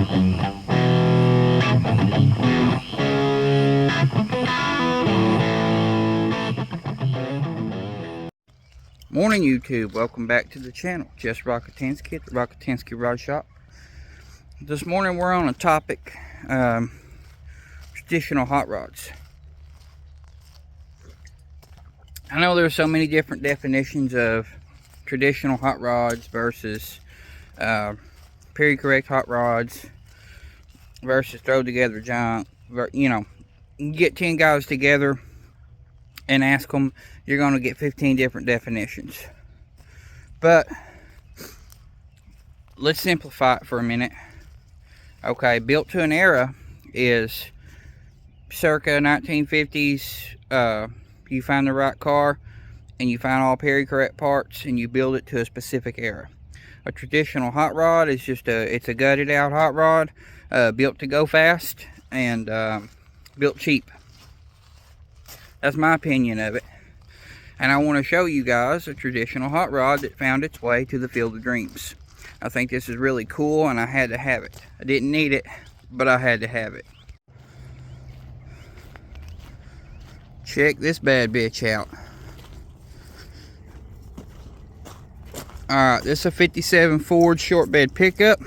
Morning YouTube, welcome back to the channel. Just Rockatansky at the Rockatansky Rod Shop. This morning we're on a topic, traditional hot rods. I know there's so many different definitions of traditional hot rods versus period correct hot rods versus throw together junk. You know, you get 10 guys together and ask them, you're going to get 15 different definitions. But let's simplify it for a minute. Okay, built to an era is circa 1950s. You find the right car and you find all period correct parts and you build it to a specific era. A traditional hot rod is just it's a gutted out hot rod, built to go fast and built cheap. That's my opinion of it. And I want to show you guys a traditional hot rod that found its way to the Field of Dreams. I think this is really cool and I had to have it. I didn't need it, but I had to have it. Check this bad bitch out. Alright, this is a 57 Ford short bed pickup.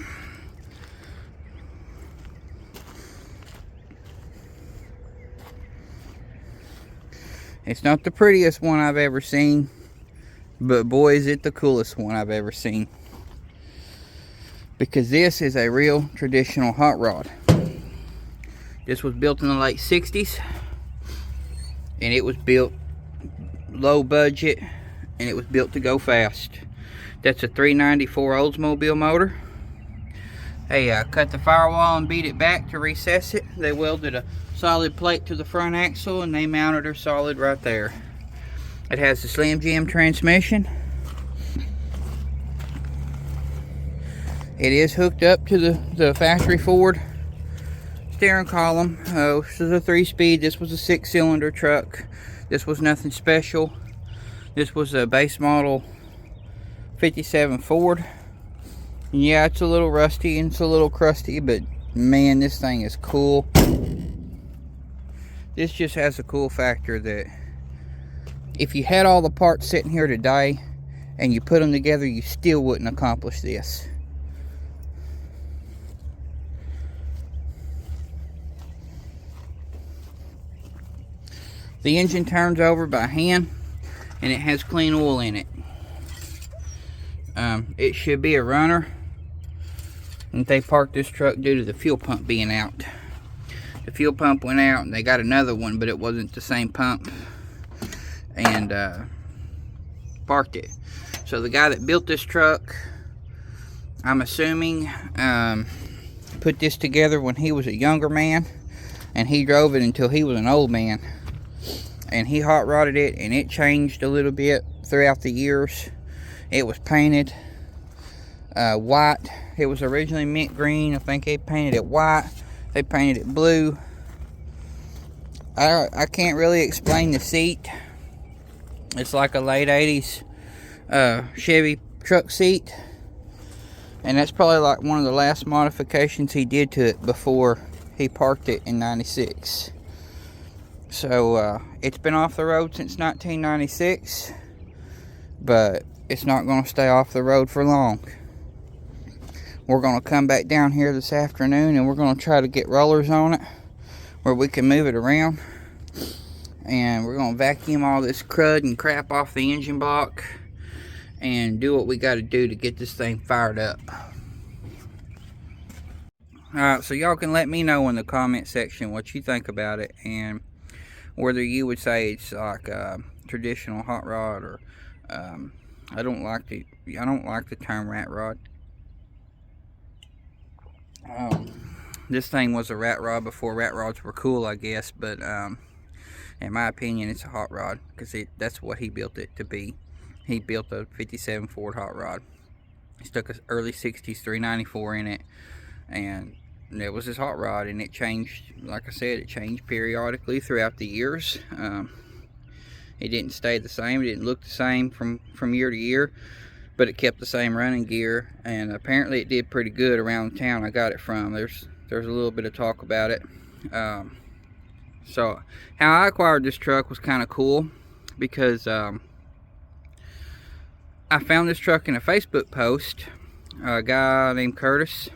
It's not the prettiest one I've ever seen, but boy is it the coolest one I've ever seen. Because this is a real traditional hot rod. This was built in the late 60s. And it was built low budget. And it was built to go fast. That's a 394 Oldsmobile motor. They cut the firewall and beat it back to recess it. They welded a solid plate to the front axle and they mounted her solid right there. It has the Slim Jim transmission. It is hooked up to the factory Ford steering column. This is a 3-speed. This was a 6-cylinder truck. This was nothing special. This was a base model 57 Ford. Yeah, it's a little rusty and it's a little crusty, but man, this thing is cool. This just has a cool factor that if you had all the parts sitting here today and you put them together, you still wouldn't accomplish this. The engine turns over by hand and it has clean oil in it. It should be a runner. And they parked this truck due to the fuel pump being out. The fuel pump went out and they got another one, but it wasn't the same pump. And parked it. So the guy that built this truck, I'm assuming, put this together when he was a younger man. And he drove it until he was an old man. And he hot rodded it and it changed a little bit throughout the years. It was painted white. It was originally mint green. I think they painted it white. They painted it blue. I can't really explain the seat. It's like a late 80s Chevy truck seat. And that's probably like one of the last modifications he did to it before he parked it in '96. So it's been off the road since 1996. But it's not going to stay off the road for long. We're going to come back down here this afternoon and we're going to try to get rollers on it where we can move it around. And we're going to vacuum all this crud and crap off the engine block and do what we got to do to get this thing fired up. Alright, so y'all can let me know in the comment section what you think about it and whether you would say it's like a traditional hot rod or I don't like the term rat rod. This thing was a rat rod before rat rods were cool, I guess, but in my opinion it's a hot rod because that's what he built it to be. He built a 57 Ford hot rod. He stuck an early 60s 394 in it and it was his hot rod, and it changed, like I said, it changed periodically throughout the years. It didn't stay the same. It didn't look the same from year to year. but it kept the same running gear, and apparently it did pretty good around the town I got it from. There's a little bit of talk about it. So how I acquired this truck was kind of cool, because I found this truck in a Facebook post. A guy named Curtis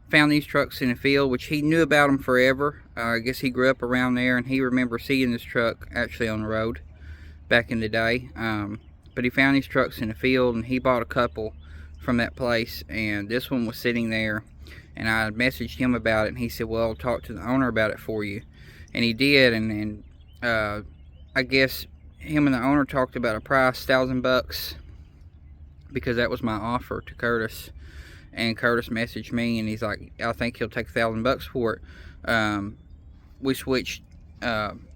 found these trucks in the field, which he knew about them forever. I guess he grew up around there, and he remembers seeing this truck actually on the road back in the day. But he found these trucks in the field, and he bought a couple from that place, and this one was sitting there, and I messaged him about it, and he said, well, I'll talk to the owner about it for you. And he did, and I guess him and the owner talked about a price, $1,000, because that was my offer to Curtis. And Curtis messaged me, and he's like, I think he'll take $1,000 for it. We switched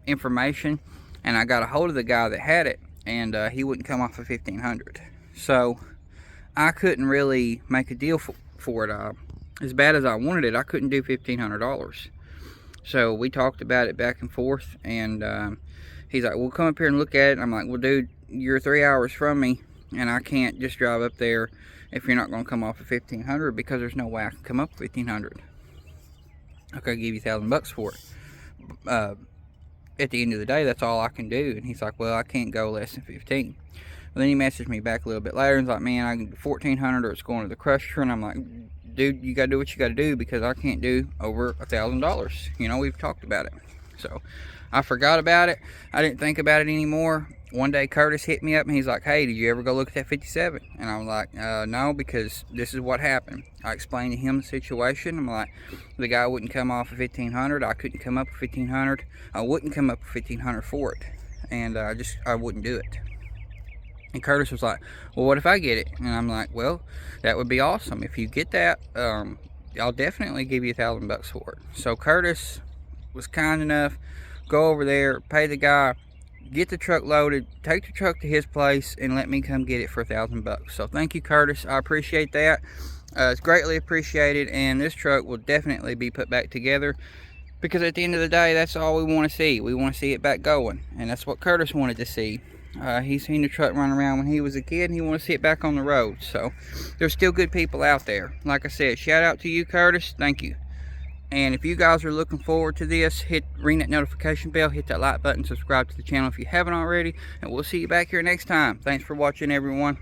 information, and I got a hold of the guy that had it, and he wouldn't come off of $1,500. So I couldn't really make a deal for it. As bad as I wanted it, I couldn't do $1,500. So we talked about it back and forth, and he's like, well, come up here and look at it. And I'm like, well, dude, you're 3 hours from me, and I can't just drive up there if you're not going to come off of $1,500, because there's no way I can come up with $1,500. I could give you $1,000 for it. At the end of the day, that's all I can do. And he's like, well, I can't go less than 15. Well, then he messaged me back a little bit later, and he's like, man, I can do 1,400, or it's going to the crusher. And I'm like, dude, you got to do what you got to do, because I can't do over $1,000. You know, we've talked about it. So I forgot about it. I didn't think about it anymore. One day Curtis hit me up, and he's like, hey, did you ever go look at that 57? And I was like, no, because this is what happened. I explained to him the situation. I'm like, the guy wouldn't come off of $1,500. I couldn't come up with $1,500. I wouldn't come up with $1,500 for it. And I wouldn't do it. And Curtis was like, well, what if I get it? And I'm like, well, that would be awesome. If you get that, I'll definitely give you $1,000 for it. So Curtis was kind enough, go over there, pay the guy, get the truck loaded, take the truck to his place, and let me come get it for $1,000. So thank you, Curtis. I appreciate that. It's greatly appreciated, and this truck will definitely be put back together, because at the end of the day, that's all we want to see. We want to see it back going, and that's what Curtis wanted to see. He's seen the truck run around when he was a kid, and he wanted to see it back on the road. So there's still good people out there. Like I said, shout out to you, Curtis. Thank you. And if you guys are looking forward to this, ring that notification bell, hit that like button, subscribe to the channel if you haven't already, and we'll see you back here next time. Thanks for watching, everyone.